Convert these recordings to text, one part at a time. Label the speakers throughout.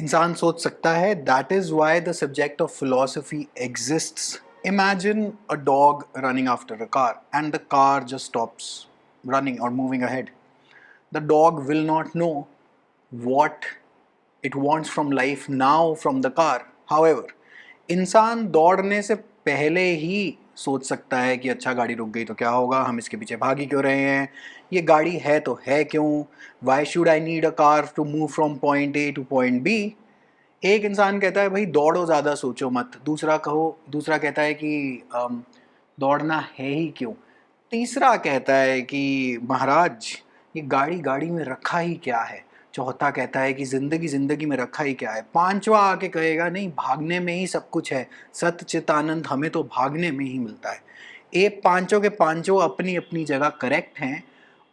Speaker 1: इंसान सोच सकता है. That is why the subject of philosophy exists. Imagine a dog running after a car and the car just stops running or moving ahead. The dog will not know what it wants from life now from the car. However, इंसान दौड़ने से पहले ही सोच सकता है कि अच्छा गाड़ी रुक गई तो क्या होगा, हम इसके पीछे भाग ही क्यों रहे हैं, ये गाड़ी है तो है क्यों, why should I need a car to move from point A to point B. एक इंसान कहता है भाई दौड़ो, ज़्यादा सोचो मत. दूसरा कहता है कि दौड़ना है ही क्यों. तीसरा कहता है कि महाराज ये गाड़ी गाड़ी में रखा ही क्या है. चौथा कहता है कि जिंदगी जिंदगी में रखा ही क्या है. पांचवा आके कहेगा नहीं, भागने में ही सब कुछ है, सत चित आनंद हमें तो भागने में ही मिलता है. ये पांचों के पांचों अपनी अपनी जगह करेक्ट हैं.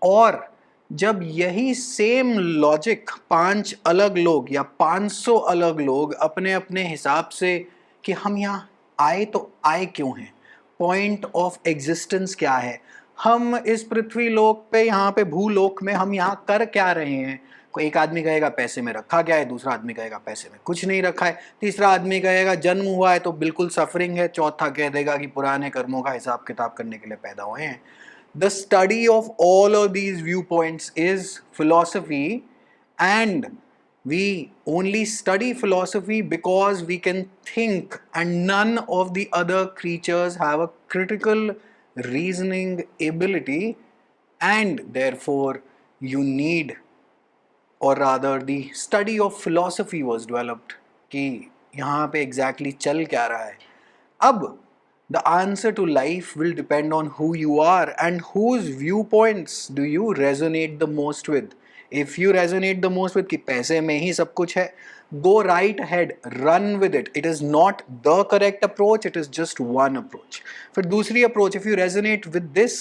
Speaker 1: और जब यही सेम लॉजिक पांच अलग लोग या 500 अलग लोग अपने अपने हिसाब से कि हम यहाँ आए तो आए क्यों हैं, पॉइंट ऑफ एग्जिस्टेंस क्या है, हम इस पृथ्वी लोक पे यहाँ पे भूलोक में हम यहाँ कर क्या रहे हैं. कोई एक आदमी कहेगा पैसे में रखा क्या है, दूसरा आदमी कहेगा पैसे में कुछ नहीं रखा है, तीसरा आदमी कहेगा जन्म हुआ है तो बिल्कुल सफरिंग है, चौथा कह देगा कि पुराने कर्मों का हिसाब किताब करने के लिए पैदा हुए हैं. The study of all of these viewpoints is philosophy, and we only study philosophy because we can think, and none of the other creatures have a critical reasoning ability, and therefore you need, or rather the study of philosophy was developed कि यहाँ पे exactly चल क्या रहा है. अब the answer to life will depend on who you are and whose viewpoints do you resonate the most with. If you resonate the most with कि पैसे में ही सब कुछ है, go right ahead, run with it. It is not the correct approach, it is just one approach. फिर दूसरी approach, if you resonate with this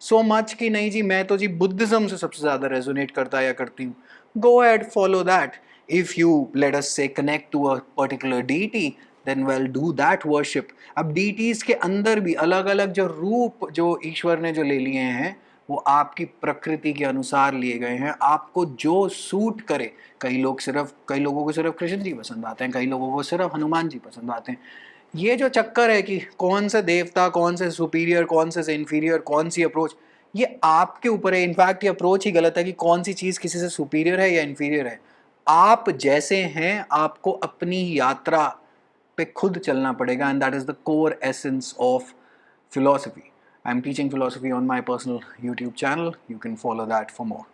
Speaker 1: so much कि नहीं जी मैं तो जी बुद्धिज्म से सबसे ज़्यादा resonate करता या करती हूँ, go ahead, follow that. If you, let us say, connect to a particular deity, then well do that worship. अब deities के अंदर भी अलग अलग जो रूप जो ईश्वर ने जो ले लिए हैं वो आपकी प्रकृति के अनुसार लिए गए हैं, आपको जो सूट करे. कई लोगों को सिर्फ कृष्ण जी पसंद आते हैं, कई लोगों को सिर्फ हनुमान जी पसंद आते हैं. ये जो चक्कर है कि कौन से देवता, कौन से सुपीरियर, कौन से इन्फीरियर, कौन सी अप्रोच, ये आपके ऊपर है. इनफैक्ट ये अप्रोच ही गलत है कि कौन सी चीज़ किसी से सुपीरियर है या इन्फीरियर है. आप जैसे हैं आपको अपनी यात्रा पे खुद चलना पड़ेगा, and that is the core essence of philosophy. I'm teaching philosophy on my personal YouTube channel. You can follow that for more.